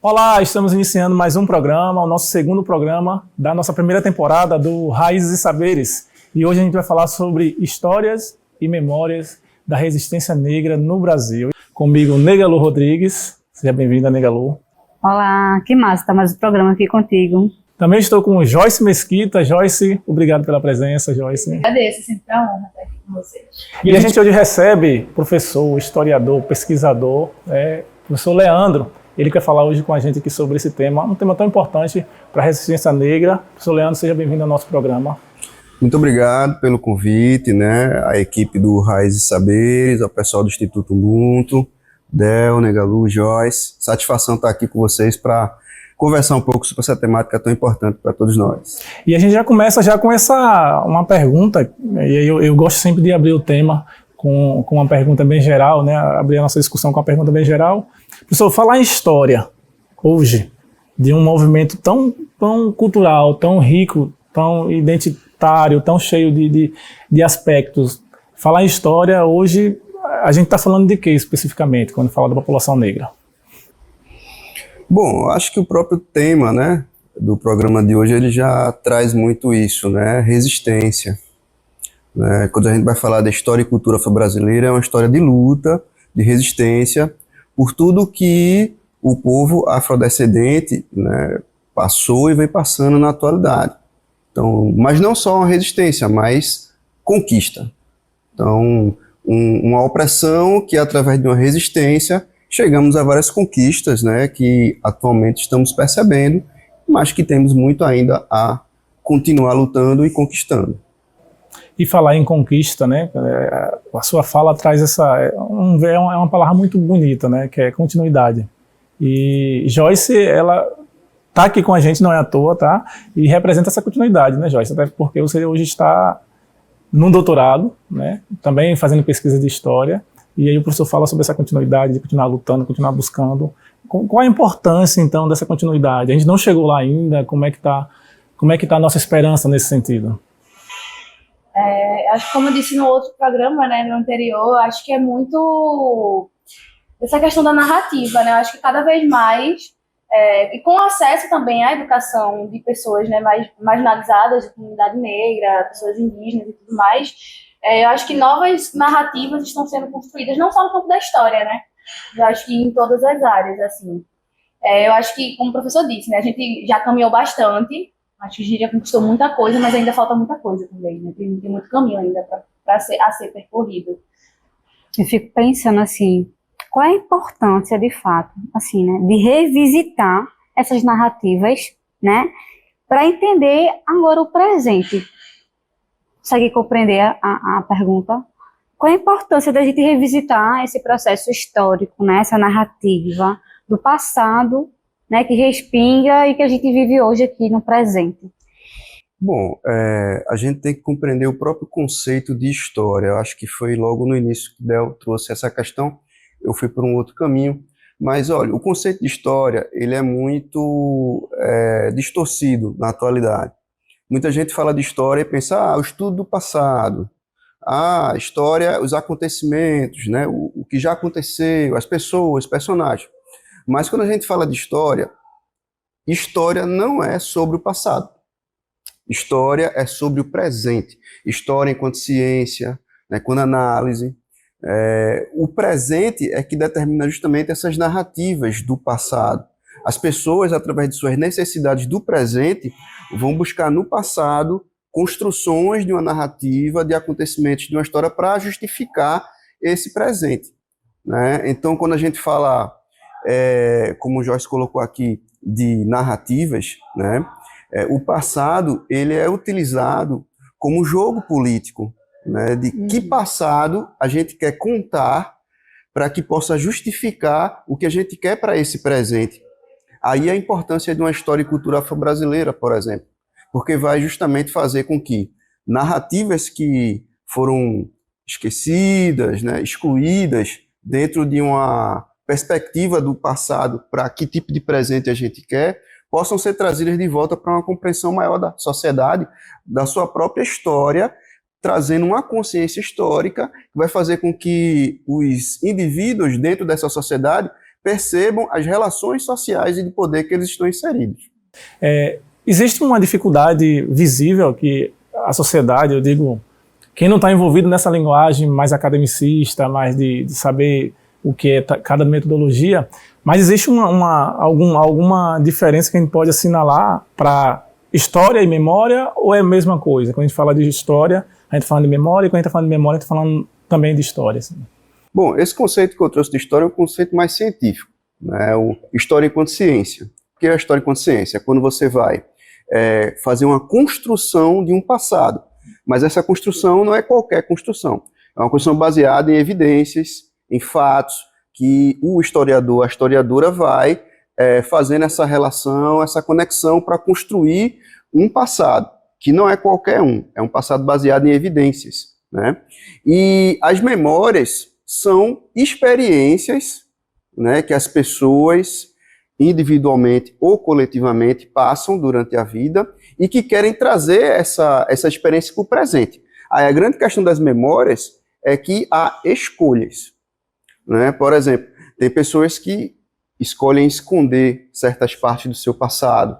Olá, estamos iniciando mais um programa, o nosso segundo programa da nossa primeira temporada do Raízes e Saberes. E hoje a gente vai falar sobre histórias e memórias da resistência negra no Brasil. Comigo, Negalu Rodrigues. Seja bem-vinda, Negalu. Olá, que massa estar mais um programa aqui contigo. Também estou com Joyce Mesquita. Joyce, obrigado pela presença, Joyce. Agradeço, sempre é uma honra estar aqui com vocês. E a gente hoje recebe professor, historiador, pesquisador, professor Leandro. Ele quer falar hoje com a gente aqui sobre esse tema, um tema tão importante para a resistência negra. Professor Leandro, seja bem-vindo ao nosso programa. Muito obrigado pelo convite, né? A equipe do Raízes e Saberes, ao pessoal do Instituto Ubuntu, Del, Negalu, Joyce. Satisfação estar aqui com vocês para conversar um pouco sobre essa temática tão importante para todos nós. E a gente já começa já com uma pergunta, e eu gosto sempre de abrir o tema com uma pergunta bem geral, né? Abrir a nossa discussão com uma pergunta bem geral. Professor, falar em história, hoje, de um movimento tão cultural, tão rico, tão identitário, tão cheio de aspectos. Falar em história, hoje, a gente está falando de quê especificamente, quando fala da população negra? Bom, acho que o próprio tema, né, do programa de hoje, ele já traz muito isso, né? Resistência. Né? Quando a gente vai falar da história e cultura afro-brasileira, é uma história de luta, de resistência, por tudo que o povo afrodescendente, né, passou e vem passando na atualidade. Então, mas não só uma resistência, mas conquista. Então, uma opressão que, através de uma resistência, chegamos a várias conquistas, né, que atualmente estamos percebendo, mas que temos muito ainda a continuar lutando e conquistando. E falar em conquista, né? A sua fala traz é uma palavra muito bonita, né? Que é continuidade. E Joyce, ela tá aqui com a gente, não é à toa, tá? E representa essa continuidade, né, Joyce? Até porque você hoje está num doutorado, né? Também fazendo pesquisa de história. E aí o professor fala sobre essa continuidade, de continuar lutando, continuar buscando. Qual a importância, então, dessa continuidade? A gente não chegou lá ainda. Como é que tá a nossa esperança nesse sentido? Acho que, como eu disse no outro programa, né, no anterior, acho que é muito essa questão da narrativa, né? Acho que cada vez mais, e com acesso também à educação de pessoas, né, mais marginalizadas, de comunidade negra, pessoas indígenas e tudo mais, eu acho que novas narrativas estão sendo construídas, não só no campo da história, né? Eu acho que em todas as áreas, assim. Eu acho que, como o professor disse, né, a gente já caminhou bastante. Acho que a gente já conquistou muita coisa, mas ainda falta muita coisa também, né? Tem muito caminho ainda a ser percorrido. Eu fico pensando assim, qual é a importância, de fato, assim, né, de revisitar essas narrativas, né, para entender agora o presente. Consegue compreender a pergunta? Qual é a importância da gente revisitar esse processo histórico, né, essa narrativa do passado, né, que respinga e que a gente vive hoje aqui no presente? Bom, a gente tem que compreender o próprio conceito de história. Eu acho que foi logo no início que Del trouxe essa questão, eu fui por um outro caminho. Mas, olha, o conceito de história, ele é muito distorcido na atualidade. Muita gente fala de história e pensa, o estudo do passado, a história, os acontecimentos, né, o que já aconteceu, as pessoas, os personagens. Mas quando a gente fala de história, história não é sobre o passado. História é sobre o presente. História enquanto ciência, né, quando análise. O presente é que determina justamente essas narrativas do passado. As pessoas, através de suas necessidades do presente, vão buscar no passado construções de uma narrativa, de acontecimentos de uma história para justificar esse presente. Né? Então, quando a gente fala, como o Joyce colocou aqui, de narrativas, né? O passado ele é utilizado como jogo político, né? De que passado a gente quer contar para que possa justificar o que a gente quer para esse presente. Aí a importância de uma história e cultura afro-brasileira, por exemplo, porque vai justamente fazer com que narrativas que foram esquecidas, né, excluídas dentro de uma perspectiva do passado para que tipo de presente a gente quer, possam ser trazidas de volta para uma compreensão maior da sociedade, da sua própria história, trazendo uma consciência histórica que vai fazer com que os indivíduos dentro dessa sociedade percebam as relações sociais e de poder que eles estão inseridos. Existe uma dificuldade visível que a sociedade, eu digo, quem não está envolvido nessa linguagem mais academicista, mais de saber o que é cada metodologia, mas existe alguma diferença que a gente pode assinalar para história e memória, ou é a mesma coisa? Quando a gente fala de história, a gente está falando de memória, e quando a gente está falando de memória, a gente está falando também de história. Assim. Bom, esse conceito que eu trouxe de história é um conceito mais científico, né? O história enquanto ciência. O que é a história enquanto ciência? É quando você vai fazer uma construção de um passado, mas essa construção não é qualquer construção. É uma construção baseada em evidências, em fatos, que o historiador, a historiadora vai fazendo essa relação, essa conexão para construir um passado, que não é qualquer um, é um passado baseado em evidências, né? E as memórias são experiências, né, que as pessoas, individualmente ou coletivamente, passam durante a vida e que querem trazer essa experiência para o presente. Aí a grande questão das memórias é que há escolhas, né? Por exemplo, tem pessoas que escolhem esconder certas partes do seu passado,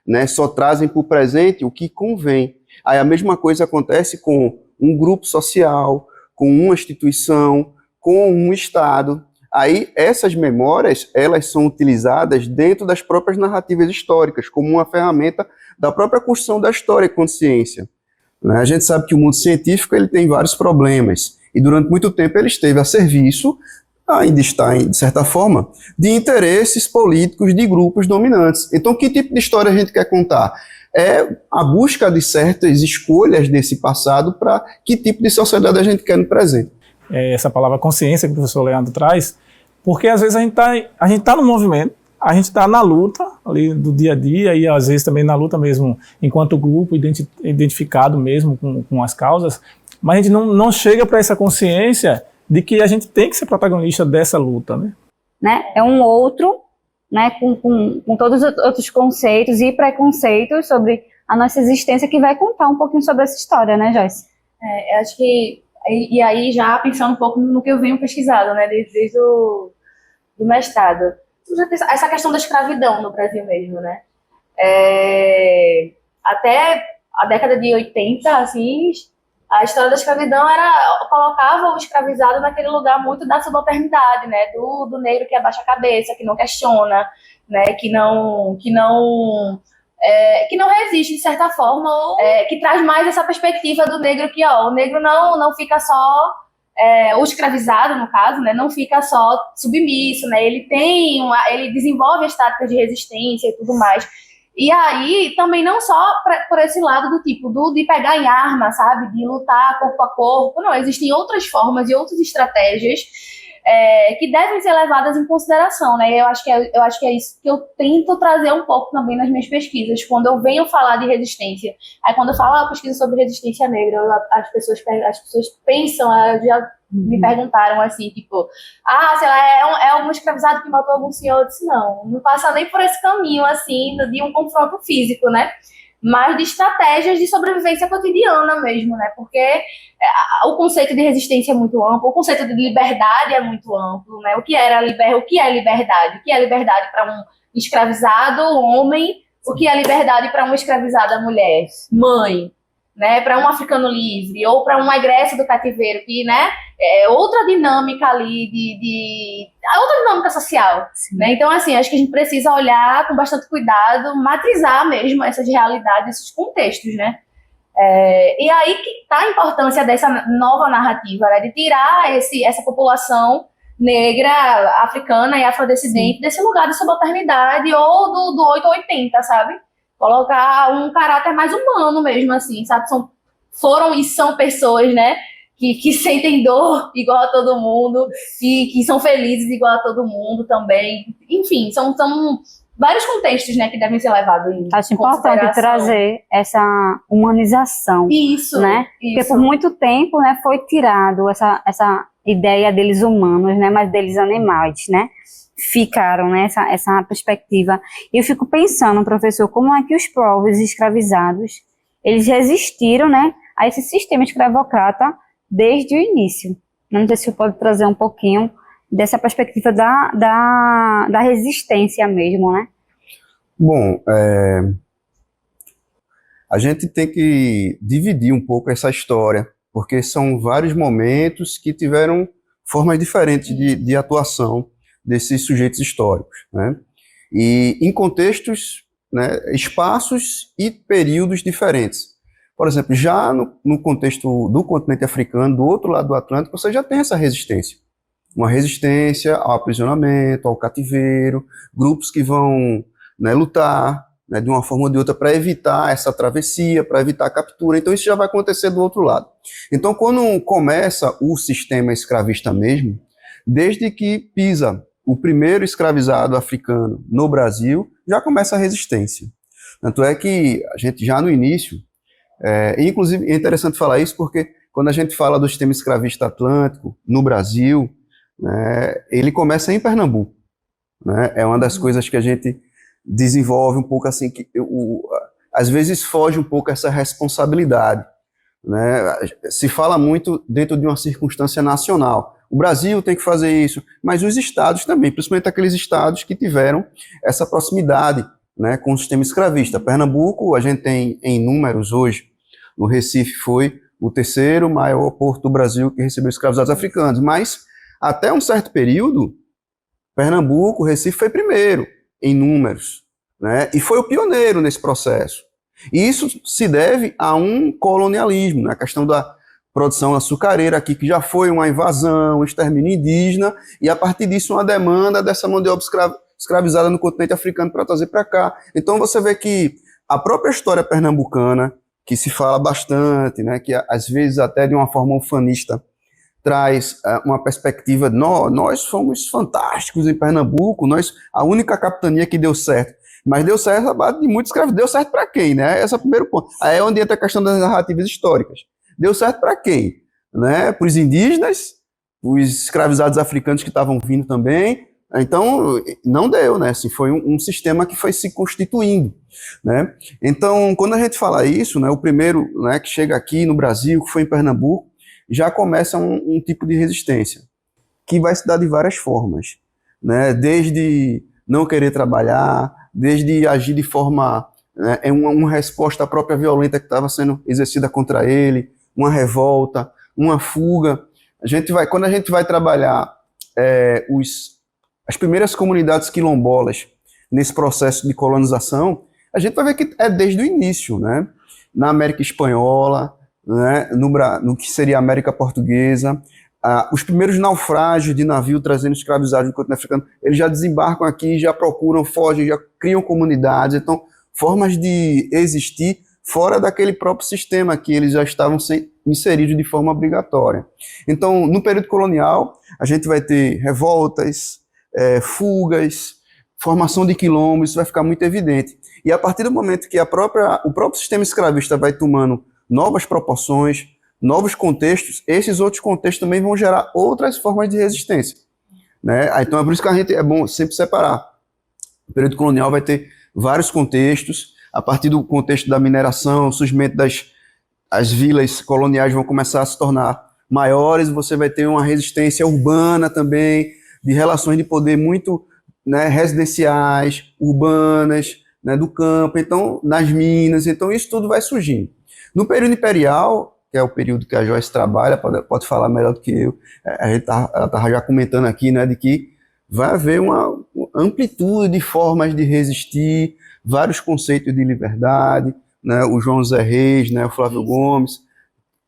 né? Só trazem para o presente o que convém. Aí a mesma coisa acontece com um grupo social, com uma instituição, com um Estado. Aí essas memórias, elas são utilizadas dentro das próprias narrativas históricas, como uma ferramenta da própria construção da história e consciência. Né? A gente sabe que o mundo científico ele tem vários problemas, e durante muito tempo ele esteve a serviço, ainda está, de certa forma, de interesses políticos de grupos dominantes. Então, que tipo de história a gente quer contar? É a busca de certas escolhas desse passado para que tipo de sociedade a gente quer no presente. Essa palavra consciência que o professor Leandro traz, porque às vezes a gente tá no movimento, a gente está na luta ali do dia a dia e às vezes também na luta mesmo enquanto grupo identificado mesmo com as causas, mas a gente não chega para essa consciência de que a gente tem que ser protagonista dessa luta, né? É um outro, né, com todos os outros conceitos e preconceitos sobre a nossa existência que vai contar um pouquinho sobre essa história, né, Joyce? Eu acho que, e aí já pensando um pouco no que eu venho pesquisado, né, desde o do mestrado, essa questão da escravidão no Brasil mesmo, né? Até a década de 80, assim, a história da escravidão colocava o escravizado naquele lugar muito da subalternidade, né? Do negro que abaixa a cabeça, que não questiona, né? Que não resiste de certa forma, ou que traz mais essa perspectiva do negro que, o negro não fica só, o escravizado, no caso, né? Não fica só submisso, né? Ele desenvolve as táticas de resistência e tudo mais. E aí, também não só por esse lado do tipo, de pegar em arma, sabe? De lutar corpo a corpo. Não, existem outras formas e outras estratégias que devem ser levadas em consideração, né? Eu acho que é isso que eu tento trazer um pouco também nas minhas pesquisas, quando eu venho falar de resistência. Aí quando eu falo pesquisa sobre resistência negra, as pessoas pensam, já me perguntaram assim, tipo, sei lá, é um escravizado que matou algum senhor? Eu disse, não passa nem por esse caminho, assim, de um confronto físico, né? Mas de estratégias de sobrevivência cotidiana mesmo, né? Porque o conceito de resistência é muito amplo, o conceito de liberdade é muito amplo, né? O que é liberdade? O que é liberdade para um escravizado homem? O que é liberdade para uma escravizada mulher? Mãe, né? Para um africano livre ou para uma egressa do cativeiro, que, né? É outra dinâmica ali outra dinâmica social, né? Então, assim, acho que a gente precisa olhar com bastante cuidado, matrizar mesmo essas realidades, esses contextos, né? E aí que está a importância dessa nova narrativa, né? De tirar essa população negra, africana e afrodescendente desse lugar de subalternidade ou do 8 ou 80, sabe? Colocar um caráter mais humano mesmo, assim, sabe? Foram e são pessoas, né? Que sentem dor igual a todo mundo, que são felizes igual a todo mundo também. Enfim, são vários contextos, né, que devem ser levados em consideração. Acho importante trazer essa humanização. Isso, né? isso. Porque por muito tempo, né, foi tirado essa ideia deles humanos, né, mas deles animais, né? Ficaram, né, essa perspectiva. E eu fico pensando, professor, como é que os povos escravizados, eles resistiram, né, a esse sistema escravocrata desde o início. Não sei se você pode trazer um pouquinho dessa perspectiva da resistência mesmo, né? Bom, a gente tem que dividir um pouco essa história, porque são vários momentos que tiveram formas diferentes de atuação desses sujeitos históricos, né? E em contextos, né, espaços e períodos diferentes. Por exemplo, já no contexto do continente africano, do outro lado do Atlântico, você já tem essa resistência. Uma resistência ao aprisionamento, ao cativeiro, grupos que vão, né, lutar, né, de uma forma ou de outra para evitar essa travessia, para evitar a captura. Então isso já vai acontecer do outro lado. Então quando começa o sistema escravista mesmo, desde que pisa o primeiro escravizado africano no Brasil, já começa a resistência. Tanto é que a gente já no início, inclusive é interessante falar isso porque quando a gente fala do sistema escravista atlântico no Brasil, né, ele começa em Pernambuco, né? É uma das coisas que a gente desenvolve um pouco assim, que às vezes foge um pouco essa responsabilidade, né? Se fala muito dentro de uma circunstância nacional. O Brasil tem que fazer isso, mas os estados também, principalmente aqueles estados que tiveram essa proximidade, né, com o sistema escravista. Pernambuco, a gente tem em números hoje, no Recife foi o terceiro maior porto do Brasil que recebeu escravizados africanos, mas até um certo período, Pernambuco, Recife foi primeiro em números, né, e foi o pioneiro nesse processo. E isso se deve a um colonialismo, né, a questão da produção açucareira aqui, que já foi uma invasão, um extermínio indígena, e a partir disso uma demanda dessa mão de obra escravizada no continente africano para trazer para cá. Então você vê que a própria história pernambucana, que se fala bastante, né, que às vezes até de uma forma ufanista, traz uma perspectiva de nós fomos fantásticos em Pernambuco, a única capitania que deu certo. Mas deu certo a base de muitos escravos. Deu certo para quem, né? Esse é o primeiro ponto. Aí é onde entra a questão das narrativas históricas. Deu certo para quem? Né? Para os indígenas, os escravizados africanos que estavam vindo também. Então, não deu, né? Assim, foi um sistema que foi se constituindo, né? Então, quando a gente fala isso, né, o primeiro, né, que chega aqui no Brasil, que foi em Pernambuco, já começa um tipo de resistência, que vai se dar de várias formas, né? Desde não querer trabalhar, desde agir de forma, né, uma resposta à própria violenta que estava sendo exercida contra ele, uma revolta, uma fuga. Quando a gente vai trabalhar as primeiras comunidades quilombolas nesse processo de colonização, a gente vai ver que é desde o início, né? Na América Espanhola, né, no que seria a América Portuguesa, os primeiros naufrágios de navio trazendo escravizados do continente africano, eles já desembarcam aqui, já procuram, fogem, já criam comunidades, então formas de existir fora daquele próprio sistema que eles já estavam inseridos de forma obrigatória. Então, no período colonial, a gente vai ter revoltas, fugas, formação de quilombos, isso vai ficar muito evidente. E a partir do momento que o próprio sistema escravista vai tomando novas proporções, novos contextos, esses outros contextos também vão gerar outras formas de resistência, né? Então é por isso que é bom sempre separar. O período colonial vai ter vários contextos. A partir do contexto da mineração, o surgimento as vilas coloniais vão começar a se tornar maiores, você vai ter uma resistência urbana também, de relações de poder muito, né, residenciais, urbanas, né, do campo, então nas minas, então isso tudo vai surgindo. No período imperial, que é o período que a Joyce trabalha, pode falar melhor do que eu, ela estava já comentando aqui, né, de que vai haver uma amplitude de formas de resistir, vários conceitos de liberdade, né, o João Zé Reis, né, o Flávio Gomes,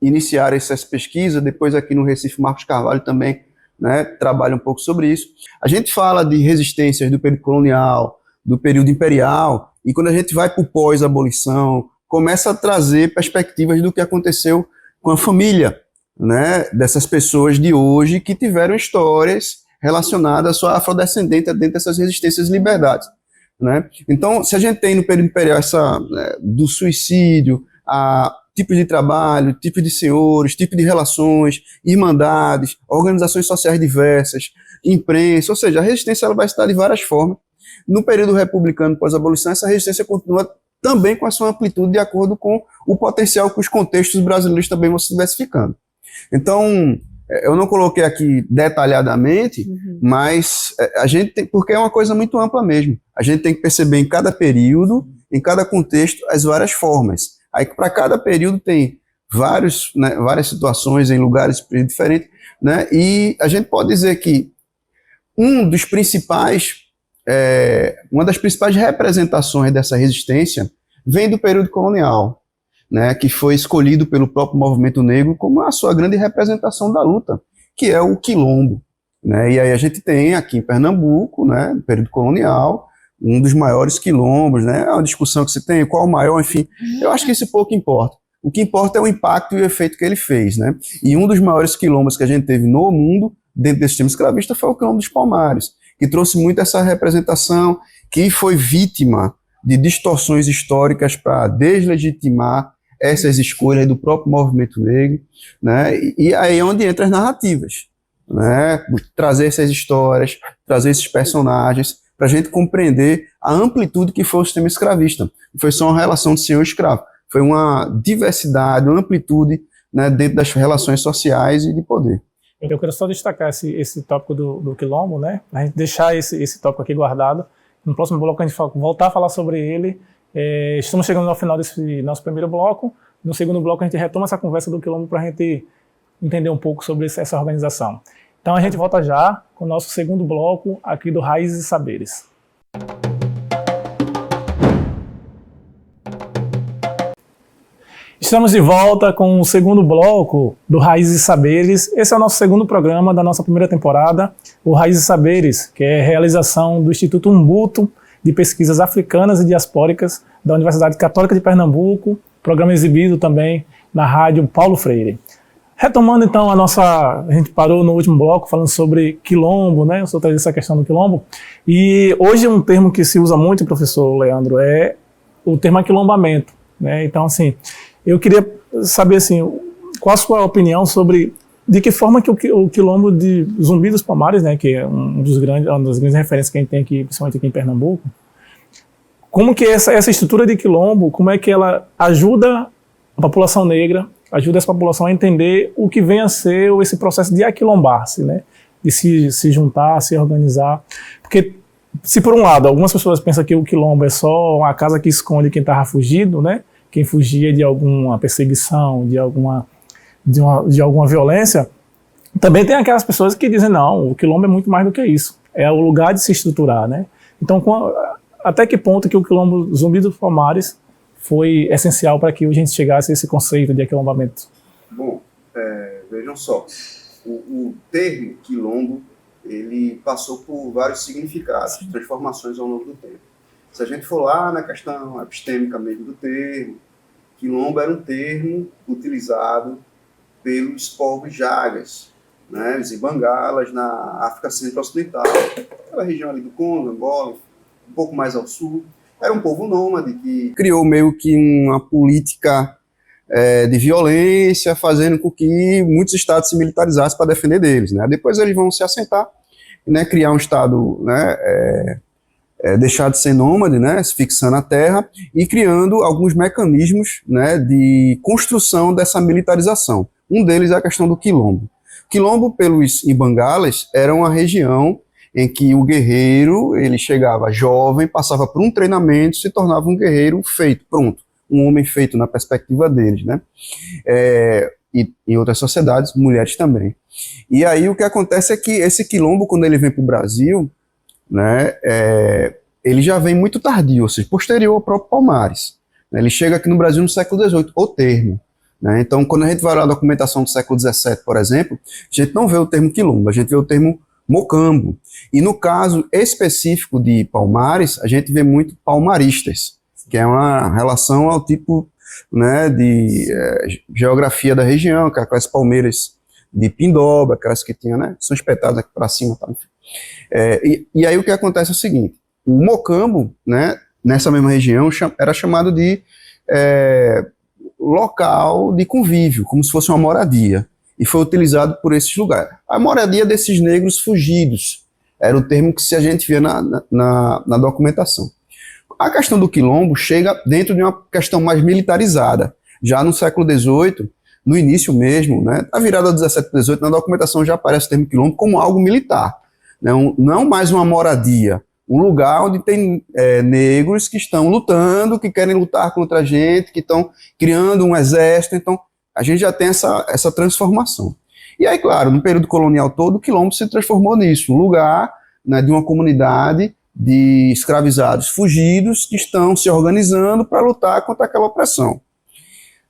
iniciaram essas pesquisas, depois aqui no Recife, Marcos Carvalho também, né, trabalha um pouco sobre isso. A gente fala de resistências do período colonial, do período imperial, e quando a gente vai para o pós-abolição, começa a trazer perspectivas do que aconteceu com a família, né, dessas pessoas de hoje que tiveram histórias relacionadas à sua afrodescendência dentro dessas resistências e liberdades, né? Então, se a gente tem no período imperial do suicídio, tipos de trabalho, tipos de senhores, tipos de relações, irmandades, organizações sociais diversas, imprensa, ou seja, a resistência ela vai estar de várias formas. No período republicano pós-abolição, essa resistência continua também com a sua amplitude de acordo com o potencial que os contextos brasileiros também vão se diversificando. Então, Eu não coloquei aqui detalhadamente, mas a gente tem, porque é uma coisa muito ampla mesmo. A gente tem que perceber em cada período, em cada contexto, as várias formas. Aí, para cada período tem várias situações em lugares diferentes, né? E a gente pode dizer que uma das principais representações dessa resistência vem do período colonial, né, que foi escolhido pelo próprio movimento negro como a sua grande representação da luta, que é o quilombo, né? E aí a gente tem aqui em Pernambuco, né, no período colonial, um dos maiores quilombos, né? É uma discussão que se tem, qual o maior, enfim. Eu acho que isso pouco importa. O que importa é o impacto e o efeito que ele fez, né? E um dos maiores quilombos que a gente teve no mundo, dentro desse sistema escravista, foi o quilombo dos Palmares, que trouxe muito essa representação, que foi vítima de distorções históricas para deslegitimar essas escolhas do próprio movimento negro, né? E aí é onde entram as narrativas, né? Trazer essas histórias, trazer esses personagens, para a gente compreender a amplitude que foi o sistema escravista. Não foi só uma relação de senhor e escravo, foi uma diversidade, uma amplitude, né, dentro das relações sociais e de poder. Eu quero só destacar esse tópico do quilombo, né? A gente deixar esse tópico aqui guardado. No próximo bloco a gente voltar a falar sobre ele. Estamos chegando ao final desse nosso primeiro bloco. No segundo bloco a gente retoma essa conversa do quilombo para a gente entender um pouco sobre essa organização. Então a gente volta já com o nosso segundo bloco aqui do Raízes e Saberes. Estamos de volta com o segundo bloco do Raízes e Saberes. Esse é o nosso segundo programa da nossa primeira temporada, o Raízes e Saberes, que é a realização do Instituto Umbuto de Pesquisas Africanas e Diaspóricas da Universidade Católica de Pernambuco, programa exibido também na rádio Paulo Freire. Retomando então a gente parou no último bloco falando sobre quilombo, né? Eu só trazer essa questão do quilombo. E hoje um termo que se usa muito, professor Leandro, é o termo aquilombamento, né? Então, assim, eu queria saber, assim, qual a sua opinião sobre de que forma que o quilombo de Zumbi dos Palmares, né, que é uma das grandes referências que a gente tem aqui, principalmente aqui em Pernambuco, como que essa estrutura de quilombo, como é que ela ajuda a população negra, ajuda essa população a entender o que vem a ser esse processo de aquilombar-se, né, de se juntar, se organizar. Porque, se por um lado, algumas pessoas pensam que o quilombo é só uma casa que esconde quem estava fugido, né, quem fugia de alguma perseguição, de alguma violência, também tem aquelas pessoas que dizem, não, o quilombo é muito mais do que isso, é o lugar de se estruturar, né? Então, até que ponto que o quilombo Zumbi dos Palmares foi essencial para que a gente chegasse a esse conceito de aquilombamento? Bom, vejam só, o termo quilombo, ele passou por vários significados, transformações ao longo do tempo. Se a gente for lá na questão epistêmica mesmo do termo, quilombo era um termo utilizado pelos povos jagas, né, os Ibangalas, na África Centro-Ocidental, aquela região ali do Congo, Angola, um pouco mais ao sul. Era um povo nômade que criou meio que uma política de violência, fazendo com que muitos estados se militarizassem para defender deles, né. Depois eles vão se assentar, né, criar um estado, né, deixar de ser nômade, né, se fixando na terra e criando alguns mecanismos, né, de construção dessa militarização. Um deles é a questão do quilombo. Quilombo, pelos Ibangalas, era uma região em que o guerreiro, ele chegava jovem, passava por um treinamento, se tornava um guerreiro feito, pronto, um homem feito na perspectiva deles, né? E em outras sociedades, mulheres também. E aí o que acontece é que esse quilombo, quando ele vem para o Brasil, né, ele já vem muito tardio, ou seja, posterior ao próprio Palmares. Né, ele chega aqui no Brasil no século XVIII, o termo. Né, então, quando a gente vai olhar a documentação do século XVII, por exemplo, a gente não vê o termo quilombo, a gente vê o termo mocambo. E no caso específico de Palmares, a gente vê muito palmaristas, que é uma relação ao tipo, né, de geografia da região, que é aquelas palmeiras de Pindoba, aquelas que tinham, né, são espetadas aqui para cima, tá, enfim. E aí o que acontece é o seguinte, o mocambo, né, nessa mesma região, era chamado de local de convívio, como se fosse uma moradia, e foi utilizado por esses lugares. A moradia desses negros fugidos, era o termo que a gente via na documentação. A questão do quilombo chega dentro de uma questão mais militarizada. Já no século XVIII, no início mesmo, né, na virada do 17 para 18, na documentação já aparece o termo quilombo como algo militar, né, não mais uma moradia, um lugar onde tem negros que estão lutando, que querem lutar contra a gente, que estão criando um exército. Então a gente já tem essa transformação. E aí, claro, no período colonial todo, o quilombo se transformou nisso, um lugar, né, de uma comunidade de escravizados fugidos que estão se organizando para lutar contra aquela opressão.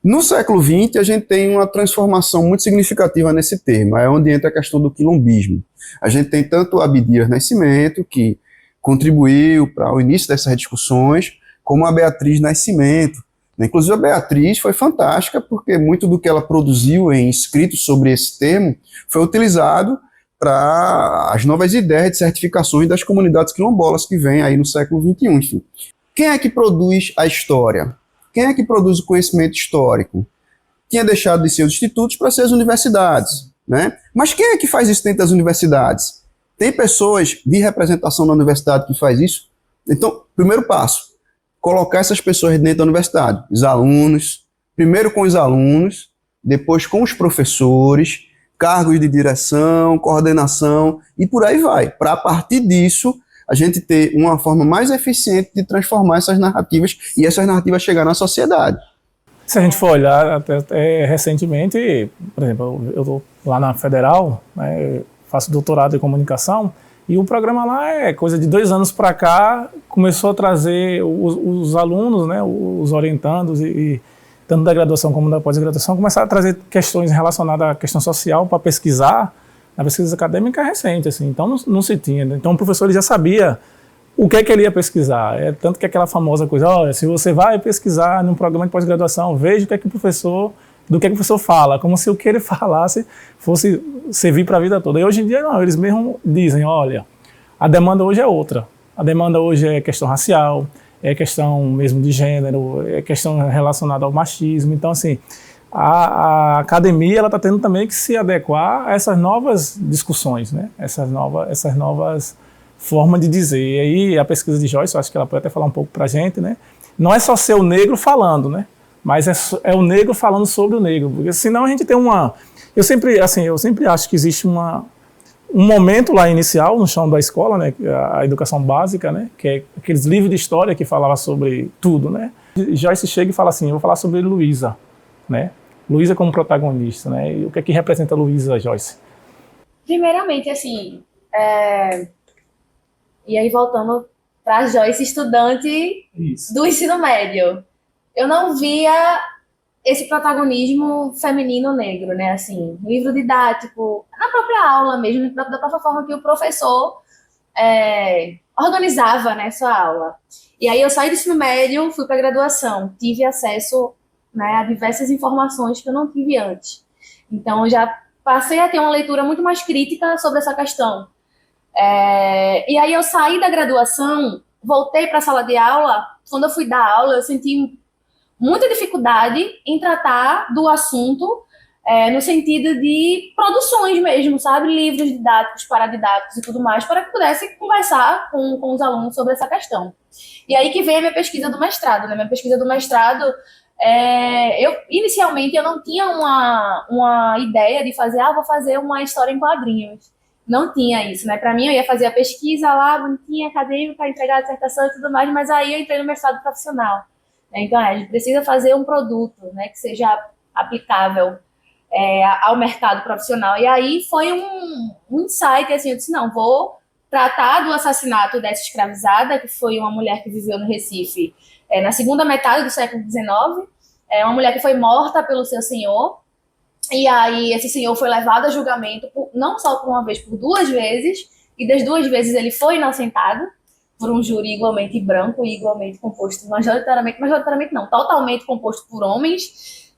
No século XX, a gente tem uma transformação muito significativa nesse termo, é onde entra a questão do quilombismo. A gente tem tanto o Abdias Nascimento, que contribuiu para o início dessas discussões, como a Beatriz Nascimento. Inclusive, a Beatriz foi fantástica, porque muito do que ela produziu em escritos sobre esse termo foi utilizado para as novas ideias de certificações das comunidades quilombolas que vêm aí no século XXI. Enfim. Quem é que produz a história? Quem é que produz o conhecimento histórico? Tinha deixado de ser os institutos para ser as universidades, né? Mas quem é que faz isso dentro das universidades? Tem pessoas de representação na universidade que faz isso? Então, primeiro passo, colocar essas pessoas dentro da universidade. Os alunos, primeiro com os alunos, depois com os professores, cargos de direção, coordenação e por aí vai. Para a partir disso, a gente ter uma forma mais eficiente de transformar essas narrativas e essas narrativas chegar na sociedade. Se a gente for olhar até recentemente, por exemplo, eu estou lá na Federal, né, faço doutorado em comunicação, e o programa lá é coisa de 2 anos para cá, começou a trazer os alunos, né, os orientandos, e tanto da graduação como da pós-graduação, começaram a trazer questões relacionadas à questão social para pesquisar. Na pesquisa acadêmica é recente, assim, então não se tinha. Então o professor ele já sabia o que é que ele ia pesquisar. Tanto que aquela famosa coisa, olha, se você vai pesquisar num programa de pós-graduação, veja o que é que o professor fala, como se o que ele falasse fosse servir para a vida toda. E hoje em dia não, eles mesmo dizem, olha, a demanda hoje é outra. A demanda hoje é questão racial, é questão mesmo de gênero, é questão relacionada ao machismo. Então, assim, a academia está tendo também que se adequar a essas novas discussões, né? Essas novas formas de dizer. E aí a pesquisa de Joyce, eu acho que ela pode até falar um pouco para a gente, né? Não é só ser o negro falando, né? Mas é o negro falando sobre o negro, porque senão a gente tem eu sempre acho que existe um momento lá inicial no chão da escola, né? A educação básica, né? Que é aqueles livros de história que falavam sobre tudo, né? Joyce chega e fala assim, eu vou falar sobre Luísa, né? Luísa como protagonista, né? E o que é que representa Luísa, Joyce? Primeiramente, assim, e aí voltando para Joyce, estudante do ensino médio, eu não via esse protagonismo feminino negro, né? Assim, livro didático, na própria aula mesmo, da própria forma que o professor organizava, né, sua aula. E aí eu saí do ensino médio, fui para a graduação, tive acesso, né, a diversas informações que eu não tive antes. Então, eu já passei a ter uma leitura muito mais crítica sobre essa questão. E aí eu saí da graduação, voltei para a sala de aula. Quando eu fui dar aula, eu senti muita dificuldade em tratar do assunto no sentido de produções mesmo, sabe? Livros didáticos, paradidáticos e tudo mais, para que pudesse conversar com os alunos sobre essa questão. E aí que vem a minha pesquisa do mestrado, né? Minha pesquisa do mestrado, inicialmente eu não tinha uma ideia de fazer, vou fazer uma história em quadrinhos. Não tinha isso, né? Para mim, eu ia fazer a pesquisa lá, bonitinha, acadêmica, entregar a dissertação e tudo mais, mas aí eu entrei no mestrado profissional. Então, a gente precisa fazer um produto, né, que seja aplicável ao mercado profissional. E aí foi um insight, assim, eu disse, não, vou tratar do assassinato dessa escravizada, que foi uma mulher que viveu no Recife na segunda metade do século XIX, uma mulher que foi morta pelo seu senhor, e aí esse senhor foi levado a julgamento, não só por uma vez, por 2 vezes, e das 2 vezes ele foi inocentado por um júri igualmente branco e igualmente composto, majoritariamente não, totalmente composto por homens,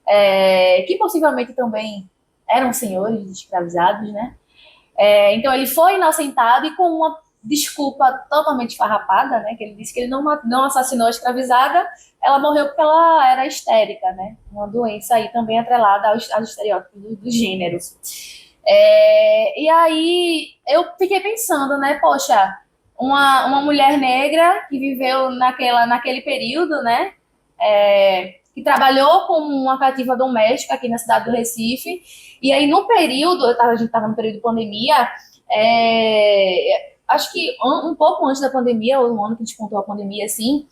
que possivelmente também eram senhores escravizados, né? Então ele foi inocentado e com uma desculpa totalmente esfarrapada, né? Que ele disse que ele não assassinou a escravizada, ela morreu porque ela era histérica, né? Uma doença aí também atrelada aos estereótipos do gênero. E aí eu fiquei pensando, né? Poxa, uma mulher negra que viveu naquele período, né? que trabalhou como uma cativa doméstica aqui na cidade do Recife. E aí, no período, a gente estava no período de pandemia, acho que um pouco antes da pandemia, ou um ano que despontou a pandemia, assim,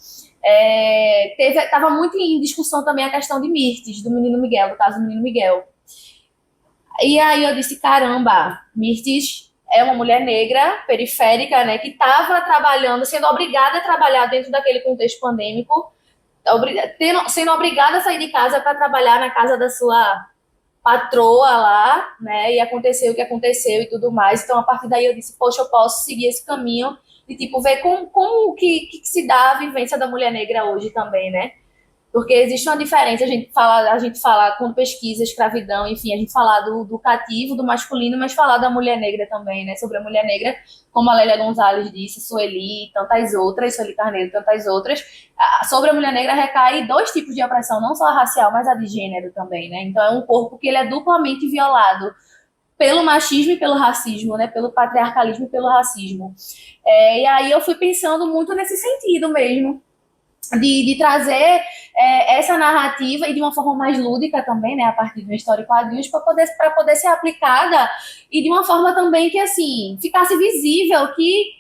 estava muito em discussão também a questão de Mirtes, do menino Miguel, do caso do menino Miguel. E aí eu disse, caramba, Mirtes é uma mulher negra, periférica, né, que estava trabalhando, sendo obrigada a trabalhar dentro daquele contexto pandêmico, sendo obrigada a sair de casa para trabalhar na casa da sua patroa lá, né, e aconteceu o que aconteceu e tudo mais. Então, a partir daí eu disse, poxa, eu posso seguir esse caminho de, tipo, ver como que se dá a vivência da mulher negra hoje também, né? Porque existe uma diferença, a gente fala quando pesquisa escravidão, enfim, a gente fala do cativo, do masculino, mas falar da mulher negra também, né? Sobre a mulher negra, como a Lélia Gonzalez disse, Sueli e tantas outras, Sueli Carneiro e tantas outras. Sobre a mulher negra recai 2 tipos de opressão, não só a racial, mas a de gênero também, né? Então é um corpo que ele é duplamente violado pelo machismo e pelo racismo, né? Pelo patriarcalismo e pelo racismo. E aí eu fui pensando muito nesse sentido mesmo, de trazer essa narrativa e de uma forma mais lúdica também, né, a partir de uma história e quadrinhos, para poder ser aplicada e de uma forma também que, assim, ficasse visível que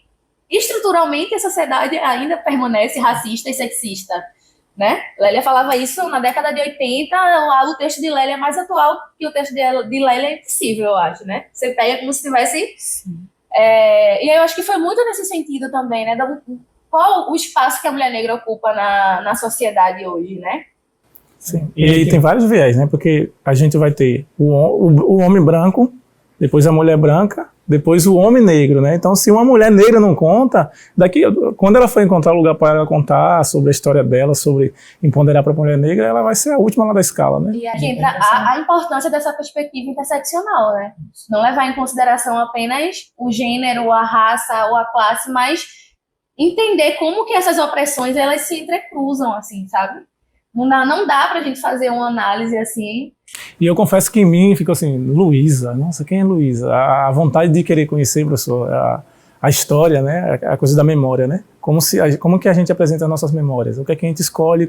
estruturalmente a sociedade ainda permanece racista e sexista, né? Lélia falava isso na década de 80, o texto de Lélia é mais atual que o texto de Lélia é impossível, eu acho, né? Você pega como se tivesse... e aí eu acho que foi muito nesse sentido também, né, qual o espaço que a mulher negra ocupa na sociedade hoje, né? Sim, e aí tem vários viés, né? Porque a gente vai ter o homem branco, depois a mulher branca, depois o homem negro, né? Então, se uma mulher negra não conta, quando ela for encontrar lugar para ela contar sobre a história dela, sobre empoderar para a mulher negra, ela vai ser a última lá da escala, né? E aqui entra a importância dessa perspectiva interseccional, né? Não levar em consideração apenas o gênero, a raça ou a classe, mas entender como que essas opressões, elas se entrecruzam, assim, sabe? Não dá pra gente fazer uma análise assim. E eu confesso que em mim ficou assim, Luísa, nossa, quem é Luísa? A vontade de querer conhecer, professor, a história, né? A coisa da memória, né? Como que a gente apresenta as nossas memórias? O que é que a gente escolhe,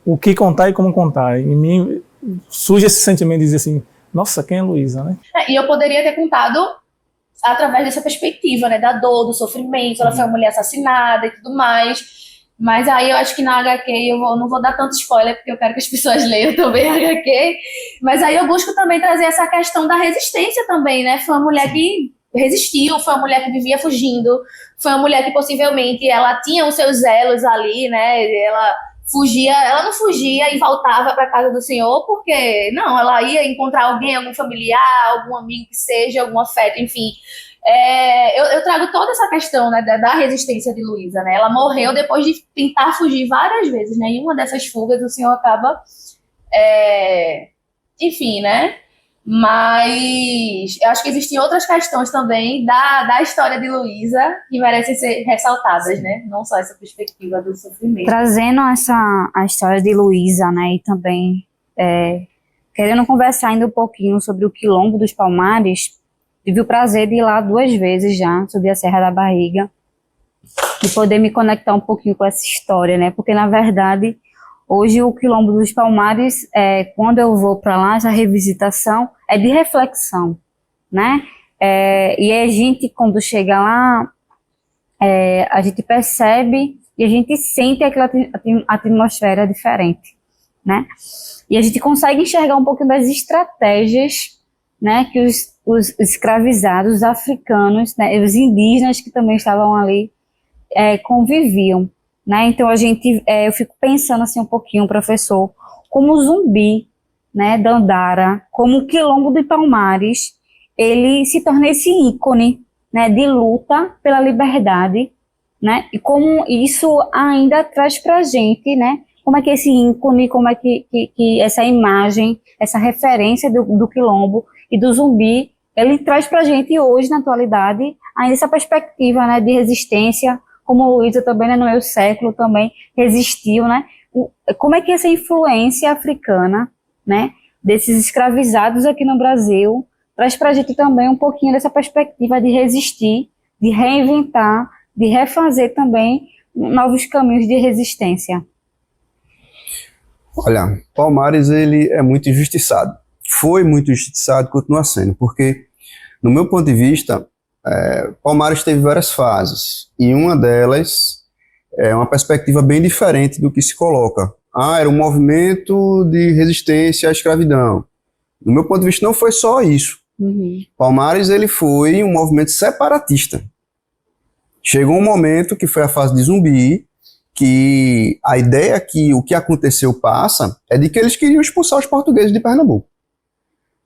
o que contar e como contar. Em mim surge esse sentimento de dizer assim, nossa, quem é Luísa, né? E eu poderia ter contado através dessa perspectiva, né, da dor, do sofrimento, ela foi uma mulher assassinada e tudo mais, mas aí eu acho que na HQ não vou dar tanto spoiler, porque eu quero que as pessoas leiam também a HQ, mas aí eu busco também trazer essa questão da resistência também, né, foi uma mulher que resistiu, foi uma mulher que vivia fugindo, foi uma mulher que possivelmente ela tinha os seus elos ali, né, ela não fugia e voltava para casa do senhor, porque não, ela ia encontrar alguém, algum familiar, algum amigo que seja, algum afeto, enfim. Eu trago toda essa questão, né, da resistência de Luísa, né? Ela morreu depois de tentar fugir várias vezes, né? Em uma dessas fugas o senhor acaba, enfim, né? Mas eu acho que existem outras questões também da história de Luísa que merecem ser ressaltadas, né? Não só essa perspectiva do sofrimento. Trazendo a história de Luísa, né? E também querendo conversar ainda um pouquinho sobre o Quilombo dos Palmares, tive o prazer de ir lá 2 vezes já, subir a Serra da Barriga, e poder me conectar um pouquinho com essa história, né? Porque, na verdade, hoje o Quilombo dos Palmares, quando eu vou para lá, essa revisitação é de reflexão, né? E a gente, quando chega lá, a gente percebe e a gente sente aquela atmosfera diferente, né? E a gente consegue enxergar um pouco das estratégias, né, que os escravizados, os africanos, né, os indígenas que também estavam ali, conviviam, né? Então eu fico pensando assim um pouquinho, professor, como o Zumbi, né, Dandara, como o Quilombo de Palmares, ele se torna esse ícone, né, de luta pela liberdade, né? E como isso ainda traz pra gente, né, como é que esse ícone, como é que essa imagem, essa referência do Quilombo e do Zumbi, ele traz pra gente hoje, na atualidade, ainda essa perspectiva, né, de resistência, como a Luísa também, né, no meio século também resistiu, né? Como é que essa influência africana, né, desses escravizados aqui no Brasil, traz pra gente também um pouquinho dessa perspectiva de resistir, de reinventar, de refazer também novos caminhos de resistência. Olha, Palmares ele é muito injustiçado. Foi muito injustiçado e continua sendo, porque, no meu ponto de vista, Palmares teve várias fases, e uma delas é uma perspectiva bem diferente do que se coloca. Era um movimento de resistência à escravidão. No meu ponto de vista, não foi só isso. Palmares ele foi um movimento separatista. Chegou um momento que foi a fase de Zumbi, que a ideia que o que aconteceu passa é de que eles queriam expulsar os portugueses de Pernambuco.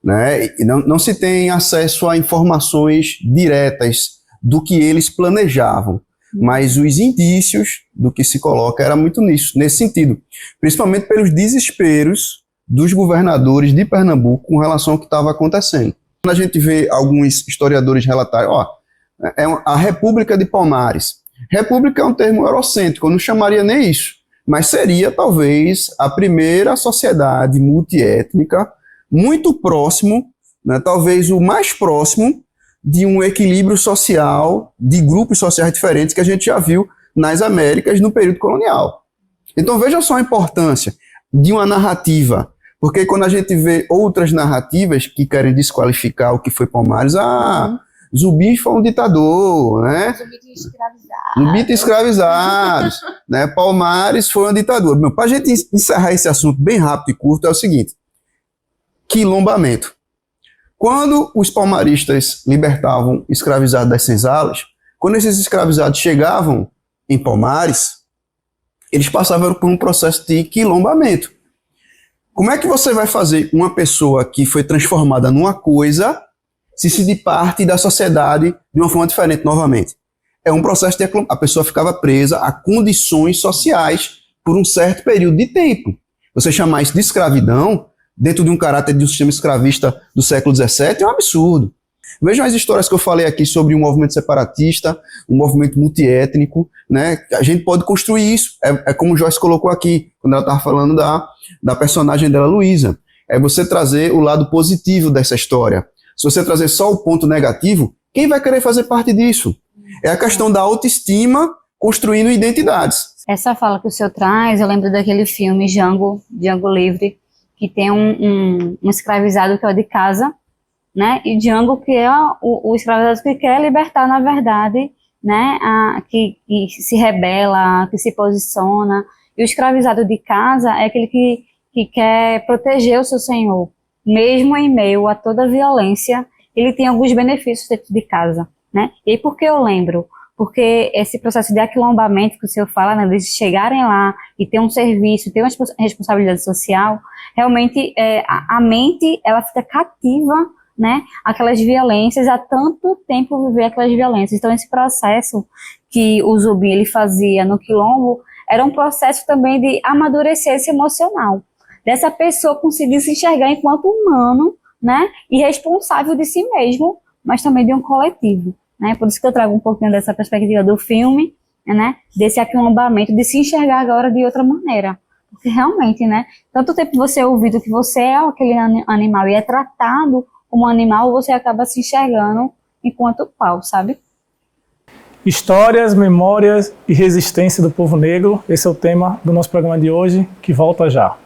Né? E não se tem acesso a informações diretas do que eles planejavam, mas os indícios do que se coloca era muito nesse sentido, principalmente pelos desesperos dos governadores de Pernambuco com relação ao que estava acontecendo. Quando a gente vê alguns historiadores relatarem, a República de Palmares. República é um termo eurocêntrico, eu não chamaria nem isso, mas seria talvez a primeira sociedade multiétnica muito próximo, né, talvez o mais próximo de um equilíbrio social, de grupos sociais diferentes que a gente já viu nas Américas no período colonial. Então veja só a importância de uma narrativa, porque quando a gente vê outras narrativas que querem desqualificar o que foi Palmares, Zumbi foi um ditador, né? Zumbi tinha escravizados, né? Palmares foi uma ditadura. Para a gente encerrar esse assunto bem rápido e curto, é o seguinte: quilombamento. Quando os palmaristas libertavam escravizados das senzalas, quando esses escravizados chegavam em Palmares, eles passavam por um processo de quilombamento. Como é que você vai fazer uma pessoa que foi transformada numa coisa se parte da sociedade de uma forma diferente novamente? É um processo de a pessoa ficava presa a condições sociais por um certo período de tempo. Você chamar isso de escravidão dentro de um caráter de um sistema escravista do século XVII é um absurdo. Vejam as histórias que eu falei aqui sobre um movimento separatista, um movimento multiétnico, né? A gente pode construir isso. É como o Joyce colocou aqui, quando ela estava falando da personagem dela, Luísa. É você trazer o lado positivo dessa história. Se você trazer só o ponto negativo, quem vai querer fazer parte disso? É a questão da autoestima construindo identidades. Essa fala que o senhor traz, eu lembro daquele filme Django Livre, que tem um escravizado que é o de casa, né? E Django, que é o escravizado que quer libertar, na verdade, né? Que se rebela, que se posiciona. E o escravizado de casa é aquele que quer proteger o seu senhor. Mesmo em meio a toda a violência, ele tem alguns benefícios dentro de casa, né? E por que eu lembro? Porque esse processo de aquilombamento que o senhor fala, né, de chegarem lá e ter um serviço, ter uma responsabilidade social, realmente a mente, ela fica cativa, né, aquelas violências, há tanto tempo viver aquelas violências. Então esse processo que o Zumbi ele fazia no quilombo, era um processo também de amadurecer esse emocional, dessa pessoa conseguir se enxergar enquanto humano, né, e responsável de si mesmo, mas também de um coletivo, né, por isso que eu trago um pouquinho dessa perspectiva do filme, né, desse aquilombamento, de se enxergar agora de outra maneira, porque realmente, né, tanto tempo você é ouvido que você é aquele animal e é tratado como animal, você acaba se enxergando enquanto pau, sabe? Histórias, memórias e resistência do povo negro, esse é o tema do nosso programa de hoje, que volta já.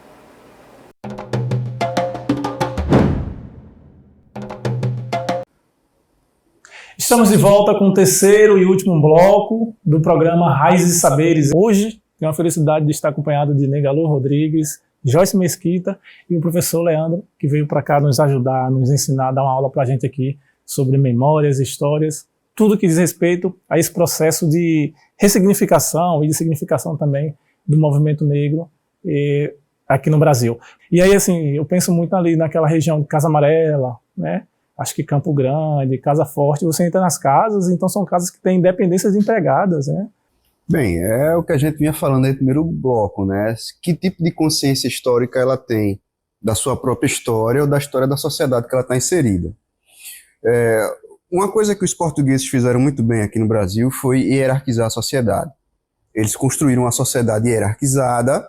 Estamos de volta com o terceiro e último bloco do programa Raízes e Saberes. Hoje tenho a felicidade de estar acompanhado de Negalu Rodrigues, Joyce Mesquita e o professor Leandro, que veio para cá nos ajudar, nos ensinar, dar uma aula para a gente aqui sobre memórias, histórias, tudo que diz respeito a esse processo de ressignificação e de significação também do movimento negro aqui no Brasil. E aí, assim, eu penso muito ali naquela região de Casa Amarela, né? Acho que Campo Grande, Casa Forte, você entra nas casas, então são casas que têm dependências de empregadas, né? Bem, é o que a gente vinha falando aí no primeiro bloco, né? Que tipo de consciência histórica ela tem da sua própria história ou da história da sociedade que ela está inserida. Uma coisa que os portugueses fizeram muito bem aqui no Brasil foi hierarquizar a sociedade. Eles construíram uma sociedade hierarquizada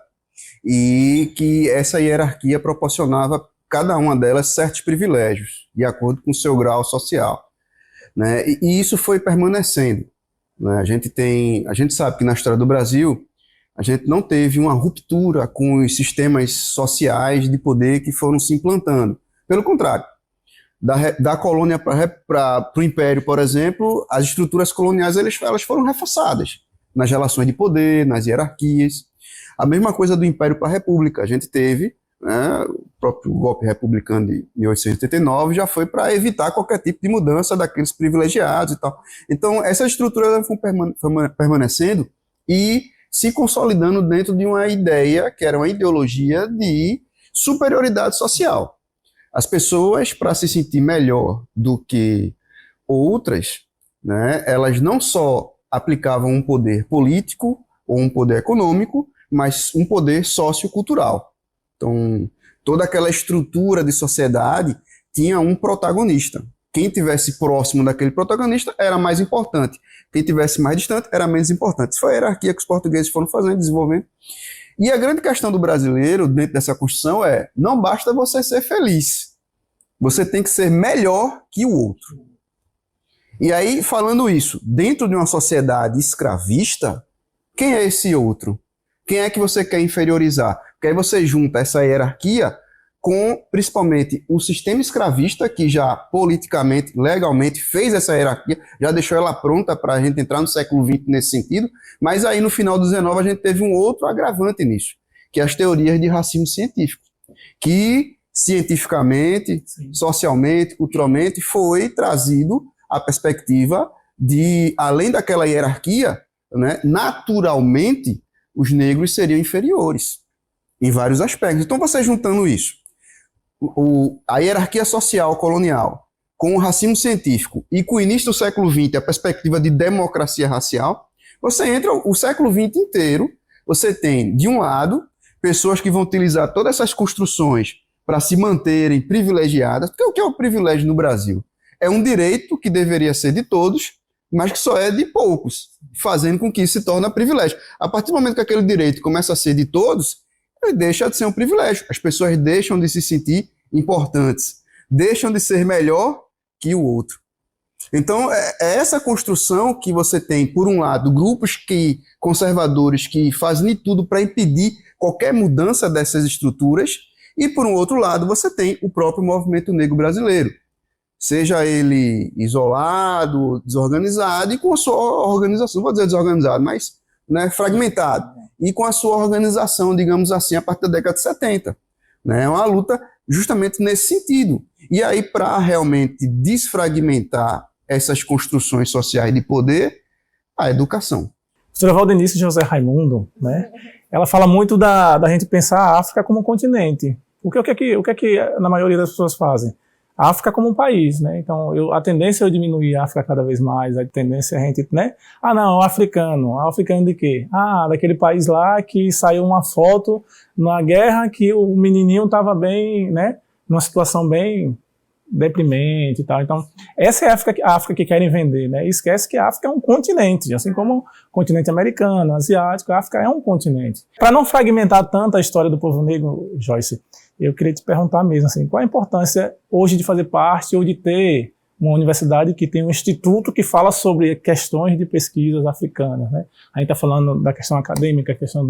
e que essa hierarquia proporcionava cada uma delas certos privilégios, de acordo com o seu grau social, né? E isso foi permanecendo, né? A gente sabe que na história do Brasil, A gente não teve uma ruptura com os sistemas sociais de poder que foram se implantando. Pelo contrário, da colônia para o império, por exemplo, as estruturas coloniais elas foram reforçadas nas relações de poder, nas hierarquias. A mesma coisa do império para a república. A gente teve, né, o próprio golpe republicano de 1889 já foi para evitar qualquer tipo de mudança daqueles privilegiados e tal. Então, essas estruturas foram permanecendo e se consolidando dentro de uma ideia, que era uma ideologia de superioridade social. As pessoas, para se sentir melhor do que outras, né, elas não só aplicavam um poder político ou um poder econômico, mas um poder sociocultural. Então, toda aquela estrutura de sociedade tinha um protagonista. Quem tivesse próximo daquele protagonista era mais importante. Quem tivesse mais distante era menos importante. Isso foi a hierarquia que os portugueses foram fazendo, desenvolvendo. E a grande questão do brasileiro, dentro dessa construção, não basta você ser feliz. Você tem que ser melhor que o outro. E aí, falando isso, dentro de uma sociedade escravista, quem é esse outro? Quem é que você quer inferiorizar? Porque aí você junta essa hierarquia com, principalmente, o sistema escravista, que já politicamente, legalmente, fez essa hierarquia, já deixou ela pronta para a gente entrar no século XX nesse sentido, mas aí no final do XIX a gente teve um outro agravante nisso, que é as teorias de racismo científico, que cientificamente, socialmente, culturalmente, foi trazido a perspectiva de, além daquela hierarquia, né, naturalmente, os negros seriam inferiores em vários aspectos. Então, você juntando isso, a hierarquia social colonial com o racismo científico e com o início do século XX, a perspectiva de democracia racial, você entra o século XX inteiro, você tem, de um lado, pessoas que vão utilizar todas essas construções para se manterem privilegiadas. Porque o que é o privilégio no Brasil? É um direito que deveria ser de todos, mas que só é de poucos, fazendo com que isso se torne privilégio. A partir do momento que aquele direito começa a ser de todos, ele deixa de ser um privilégio. As pessoas deixam de se sentir importantes, deixam de ser melhor que o outro. Então, é essa construção que você tem, por um lado, grupos conservadores que fazem de tudo para impedir qualquer mudança dessas estruturas, e, por um outro lado, você tem o próprio movimento negro brasileiro, seja ele isolado, desorganizado, e com a sua organização, não vou dizer desorganizado, mas, né, fragmentado, e com a sua organização, digamos assim, a partir da década de 70. Né? É uma luta justamente nesse sentido. E aí, para realmente desfragmentar essas construções sociais de poder, a educação. A professora Valdenice José Raimundo, né, ela fala muito da gente pensar a África como um continente. O que é que na maioria das pessoas fazem? A África como um país, né? Então, a tendência é eu diminuir a África cada vez mais, a tendência é a gente, né? Ah, não, africano. Africano de quê? Ah, daquele país lá que saiu uma foto na guerra que o menininho estava bem, né? Numa situação bem deprimente e tal. Então, essa é a África que querem vender, né? E esquece que a África é um continente, assim como o continente americano, asiático, a África é um continente. Para não fragmentar tanto a história do povo negro, Joyce, eu queria te perguntar mesmo, assim, qual a importância hoje de fazer parte ou de ter uma universidade que tem um instituto que fala sobre questões de pesquisas africanas, né? A gente está falando da questão acadêmica, a questão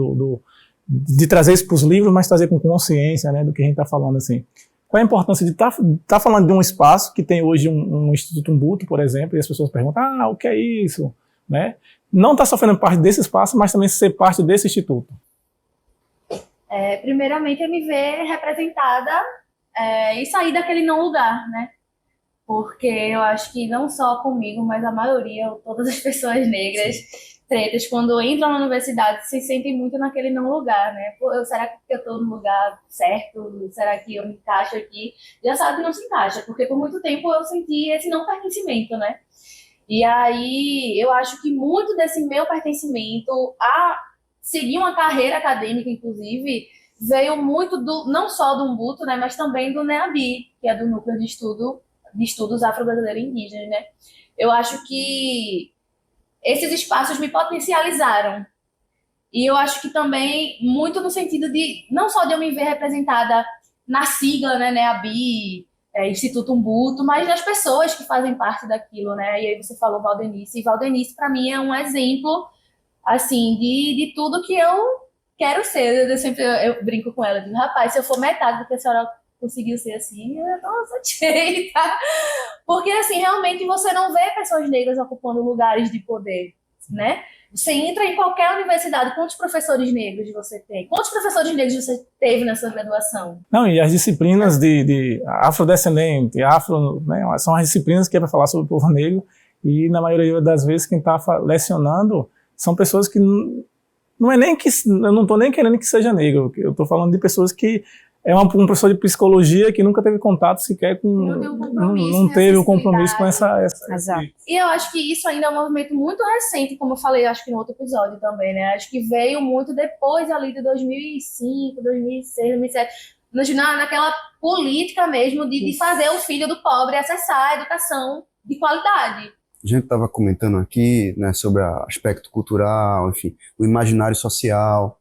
de trazer isso para os livros, mas trazer com consciência, né, do que a gente está falando, assim. Qual a importância de estar falando de um espaço que tem hoje um Instituto Umbuto, por exemplo, e as pessoas perguntam, o que é isso? Né? Não está sofrendo parte desse espaço, mas também ser parte desse instituto. Primeiramente, é me ver representada e sair daquele não lugar, né? Porque eu acho que não só comigo, mas a maioria, todas as pessoas negras, pretas, quando entram na universidade, se sentem muito naquele não lugar, né? Pô, será que eu estou no lugar certo? Será que eu me encaixo aqui? Já sabe que não se encaixa, porque por muito tempo eu senti esse não pertencimento, né? E aí, eu acho que muito desse meu pertencimento a seguir uma carreira acadêmica, inclusive, veio muito não só do Umbuto, né, mas também do NEABI, que é do Núcleo de Estudos Afro-Brasileiros e Indígenas, né? Eu acho que esses espaços me potencializaram. E eu acho que também, muito no sentido de, não só de eu me ver representada na sigla, né, NEABI, Instituto Umbuto, mas nas pessoas que fazem parte daquilo, né? E aí você falou Valdenice, e Valdenice, para mim, é um exemplo assim, de tudo que eu quero ser. Eu brinco com ela, digo, rapaz, se eu for metade do que a senhora conseguiu ser assim, eu tô satisfeita. Porque, assim, realmente você não vê pessoas negras ocupando lugares de poder, né? Você entra em qualquer universidade, quantos professores negros você tem? Quantos professores negros você teve na sua graduação? Não, e as disciplinas de afrodescendente, afro, né, são as disciplinas que é para falar sobre o povo negro, e na maioria das vezes quem está lecionando são pessoas que não é nem que, eu não estou nem querendo que seja negro, eu estou falando de pessoas que um professor de psicologia que nunca teve contato sequer com, não teve o compromisso com essa Exato. E eu acho que isso ainda é um movimento muito recente, como eu falei, acho que no outro episódio também, né? Acho que veio muito depois ali de 2005, 2006, 2007, naquela política mesmo de fazer o filho do pobre acessar a educação de qualidade. A gente estava comentando aqui, né, sobre o aspecto cultural, enfim, o imaginário social.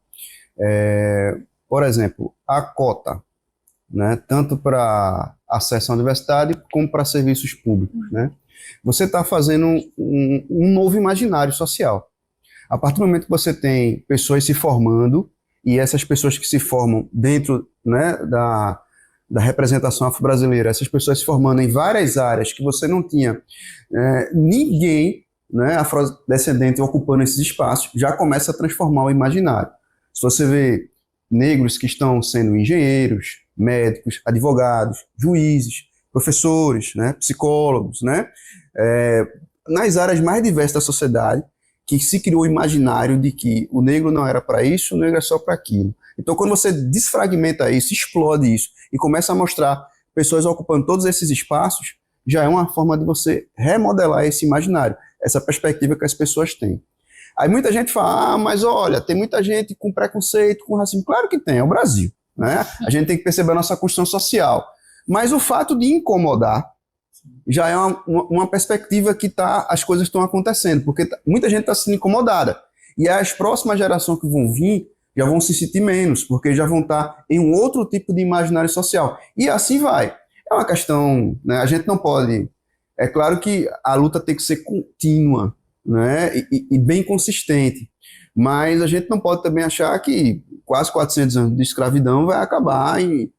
Por exemplo, a cota, né, tanto para acesso à universidade como para serviços públicos, né? Você está fazendo um novo imaginário social. A partir do momento que você tem pessoas se formando, e essas pessoas que se formam dentro, né, da representação afro-brasileira, essas pessoas se formando em várias áreas que você não tinha ninguém, né, afrodescendente ocupando esses espaços, já começa a transformar o imaginário. Se você vê negros que estão sendo engenheiros, médicos, advogados, juízes, professores, né, psicólogos, né, nas áreas mais diversas da sociedade, que se criou o imaginário de que o negro não era para isso, o negro é só para aquilo. Então, quando você desfragmenta isso, explode isso, e começa a mostrar pessoas ocupando todos esses espaços, já é uma forma de você remodelar esse imaginário, essa perspectiva que as pessoas têm. Aí muita gente fala, mas olha, tem muita gente com preconceito, com racismo. Claro que tem, é o Brasil, né? A gente tem que perceber a nossa construção social. Mas o fato de incomodar já é uma perspectiva que as coisas estão acontecendo, porque muita gente está sendo incomodada. E as próximas gerações que vão vir já vão se sentir menos, porque já vão estar em um outro tipo de imaginário social. E assim vai. É uma questão, né? A gente não pode... É claro que a luta tem que ser contínua, né, e bem consistente, mas a gente não pode também achar que quase 400 anos de escravidão vai acabar em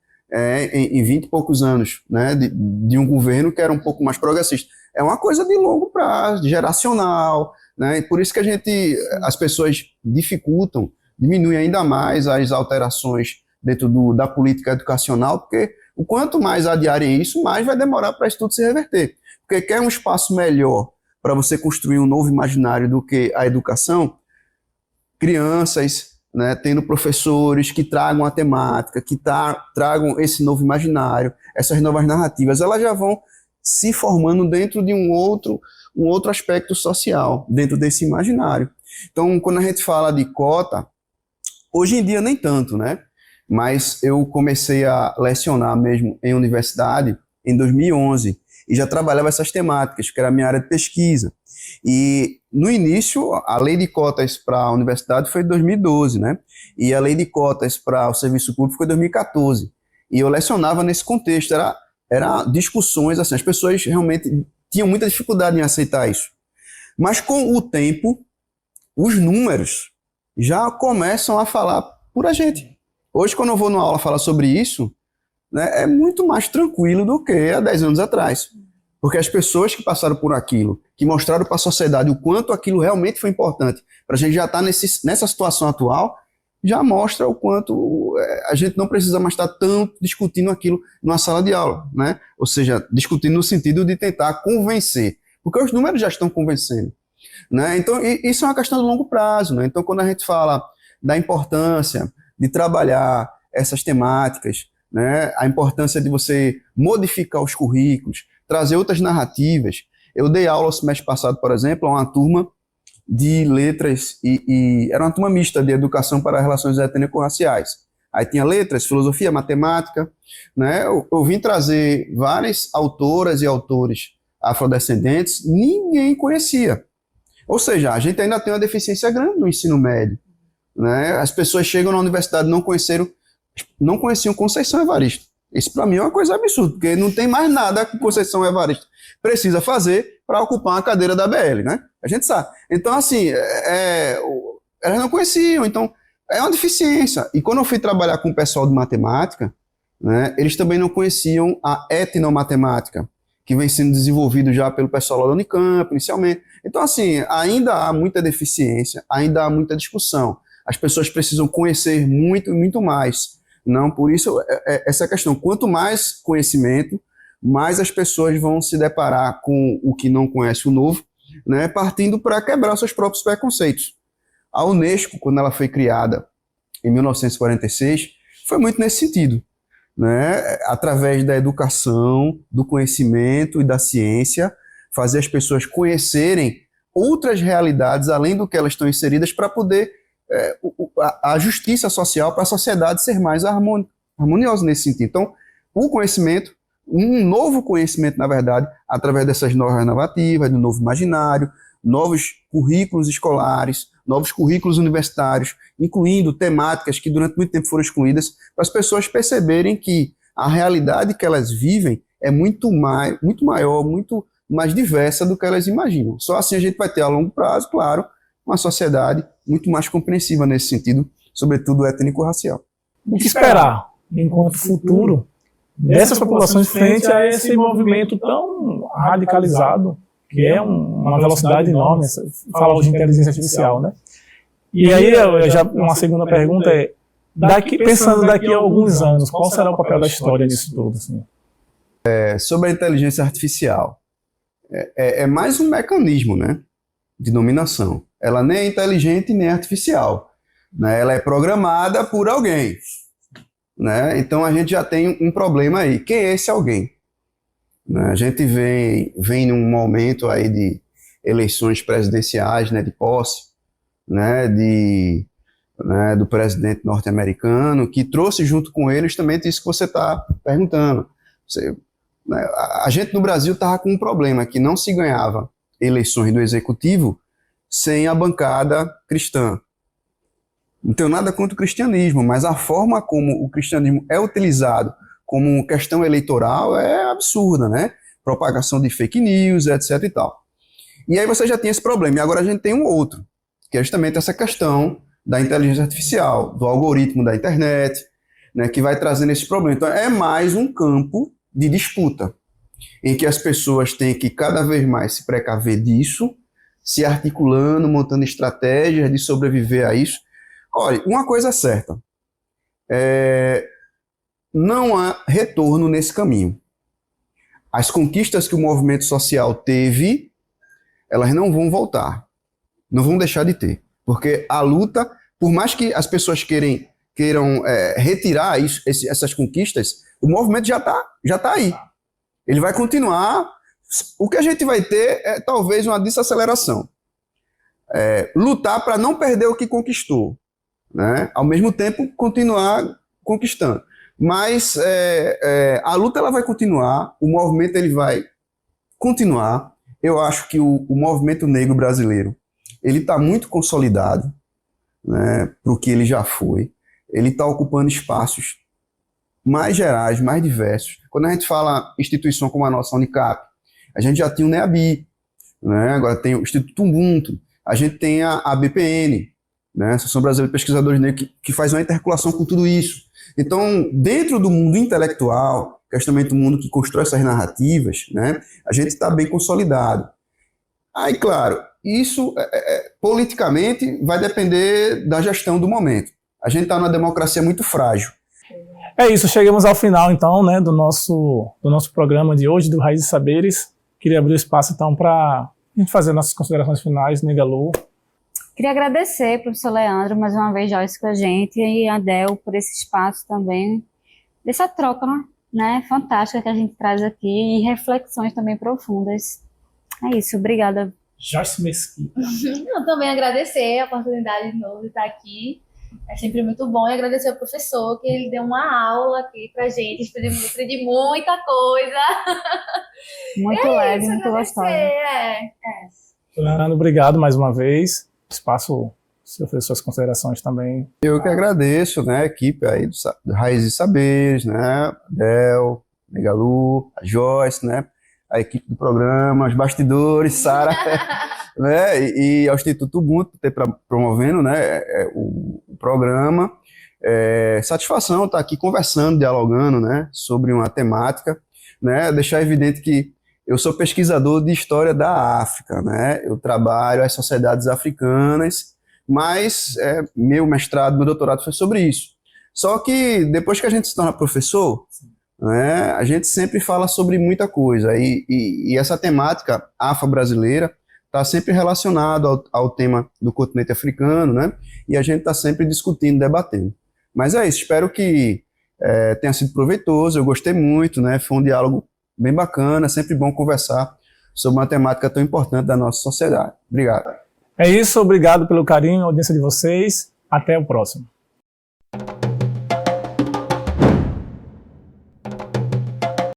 20 e poucos anos, né, de um governo que era um pouco mais progressista. É uma coisa de longo prazo, geracional, né, e por isso que as pessoas diminuem ainda mais as alterações dentro da política educacional, porque o quanto mais adiarem isso, mais vai demorar para isso tudo se reverter. Porque quer um espaço melhor para você construir um novo imaginário do que a educação, crianças, né, tendo professores que tragam a temática, que tragam esse novo imaginário, essas novas narrativas, elas já vão se formando dentro de um outro aspecto social, dentro desse imaginário. Então, quando a gente fala de cota, hoje em dia nem tanto, né? Mas eu comecei a lecionar mesmo em universidade em 2011, e já trabalhava essas temáticas, que era a minha área de pesquisa. E, no início, a lei de cotas para a universidade foi em 2012, né? E a lei de cotas para o serviço público foi em 2014. E eu lecionava nesse contexto, era discussões, assim, as pessoas realmente tinham muita dificuldade em aceitar isso. Mas, com o tempo, os números já começam a falar por a gente. Hoje, quando eu vou numa aula falar sobre isso, né, é muito mais tranquilo do que há 10 anos atrás. Porque as pessoas que passaram por aquilo, que mostraram para a sociedade o quanto aquilo realmente foi importante, para a gente já estar nessa situação atual, já mostra o quanto a gente não precisa mais estar tanto discutindo aquilo numa sala de aula, né? Ou seja, discutindo no sentido de tentar convencer, porque os números já estão convencendo, né? Então, isso é uma questão de longo prazo, né? Então, quando a gente fala da importância de trabalhar essas temáticas, né, a importância de você modificar os currículos, trazer outras narrativas. Eu dei aula no semestre passado, por exemplo, a uma turma de letras, e era uma turma mista de educação para relações étnico-raciais. Aí tinha letras, filosofia, matemática, né? Eu vim trazer várias autoras e autores afrodescendentes, ninguém conhecia. Ou seja, a gente ainda tem uma deficiência grande no ensino médio, né? As pessoas chegam na universidade e não conheciam Conceição Evaristo. Isso para mim é uma coisa absurda, porque não tem mais nada que Conceição Evaristo precisa fazer para ocupar uma cadeira da BL, né? A gente sabe. Então, assim, elas não conheciam, então é uma deficiência. E quando eu fui trabalhar com o pessoal de matemática, né, eles também não conheciam a etnomatemática, que vem sendo desenvolvido já pelo pessoal lá da Unicamp, inicialmente. Então, assim, ainda há muita deficiência, ainda há muita discussão. As pessoas precisam conhecer muito e muito mais. Não, por isso, essa questão. Quanto mais conhecimento, mais as pessoas vão se deparar com o que não conhece o novo, né, partindo para quebrar seus próprios preconceitos. A Unesco, quando ela foi criada em 1946, foi muito nesse sentido, né? Através da educação, do conhecimento e da ciência, fazer as pessoas conhecerem outras realidades além do que elas estão inseridas para poder a justiça social para a sociedade ser mais harmoniosa nesse sentido. Então, o conhecimento, um novo conhecimento, na verdade, através dessas normas normativas, do novo imaginário, novos currículos escolares, novos currículos universitários, incluindo temáticas que durante muito tempo foram excluídas, para as pessoas perceberem que a realidade que elas vivem é muito maior, muito mais diversa do que elas imaginam. Só assim a gente vai ter a longo prazo, claro, uma sociedade muito mais compreensiva nesse sentido, sobretudo étnico-racial. O que esperar, enquanto futuro, dessas populações frente a esse movimento tão radicalizado, que é uma velocidade enorme, fala hoje de inteligência artificial, né? E aí, uma segunda pergunta é, pensando daqui a alguns anos, qual será o papel da história nisso tudo? Assim? Sobre a inteligência artificial, é mais um mecanismo, né, de dominação. Ela nem é inteligente nem é artificial, né? Ela é programada por alguém, né? Então a gente já tem um problema aí. Quem é esse alguém? A gente vem num momento aí de eleições presidenciais, né, de posse, né, do presidente norte-americano, que trouxe junto com ele justamente isso que você está perguntando. A gente no Brasil estava com um problema, que não se ganhava eleições do executivo sem a bancada cristã. Não tenho nada contra o cristianismo, mas a forma como o cristianismo é utilizado como questão eleitoral é absurda, né? Propagação de fake news, etc e tal. E aí você já tinha esse problema. E agora a gente tem um outro, que é justamente essa questão da inteligência artificial, do algoritmo da internet, né, que vai trazendo esse problema. Então é mais um campo de disputa, em que as pessoas têm que cada vez mais se precaver disso, se articulando, montando estratégias de sobreviver a isso. Olha, uma coisa é certa, não há retorno nesse caminho. As conquistas que o movimento social teve, elas não vão voltar, não vão deixar de ter, porque a luta, por mais que as pessoas queiram retirar essas conquistas, o movimento já tá aí. Ele vai continuar. O que a gente vai ter é talvez uma desaceleração. Lutar para não perder o que conquistou, né? Ao mesmo tempo continuar conquistando. Mas a luta ela vai continuar, o movimento ele vai continuar. Eu acho que o movimento negro brasileiro ele está muito consolidado, né, para o que ele já foi. Ele está ocupando espaços mais gerais, mais diversos. Quando a gente fala instituição como a nossa Unicap, a gente já tinha o NEABI, né, agora tem o Instituto Ubuntu, a gente tem a BPN, né, Associação Brasileira de Pesquisadores Negros, que faz uma intercalação com tudo isso. Então, dentro do mundo intelectual, que é justamente o mundo que constrói essas narrativas, né, a gente está bem consolidado. Aí, claro, isso politicamente vai depender da gestão do momento. A gente está numa democracia muito frágil. É isso, chegamos ao final, então, né, do nosso programa de hoje, do Raízes e Saberes. Queria abrir o espaço, então, para a gente fazer nossas considerações finais, Negalu. Queria agradecer, professor Leandro, mais uma vez, Joyce, com a gente, e a Del por esse espaço também, dessa troca, né, fantástica que a gente traz aqui, e reflexões também profundas. É isso, obrigada. Joyce Mesquita. Eu também agradecer a oportunidade de novo de estar aqui. É sempre muito bom, e agradecer ao professor, que ele deu uma aula aqui pra gente, aprendi muita coisa. Muito leve, muito gostosa. Leandro, obrigado mais uma vez. Espaço, se oferecer suas considerações também. Eu que agradeço, né, a equipe aí do Raízes e Saberes, né, Del, Negalu, a Joyce, né, a equipe do programa, os bastidores, Sara. né, e ao Instituto Ubuntu ter promovendo, né, o programa. Satisfação estar aqui conversando, dialogando, né, sobre uma temática, né, deixar evidente que eu sou pesquisador de história da África, né, eu trabalho as sociedades africanas, mas meu mestrado, meu doutorado foi sobre isso. Só que depois que a gente se torna professor, né, a gente sempre fala sobre muita coisa, e essa temática afro-brasileira está sempre relacionada ao tema do continente africano, né, e a gente está sempre discutindo, debatendo. Mas é isso, espero que tenha sido proveitoso, eu gostei muito, né, foi um diálogo bem bacana, sempre bom conversar sobre uma temática tão importante da nossa sociedade. Obrigado. É isso, obrigado pelo carinho, audiência de vocês, até o próximo.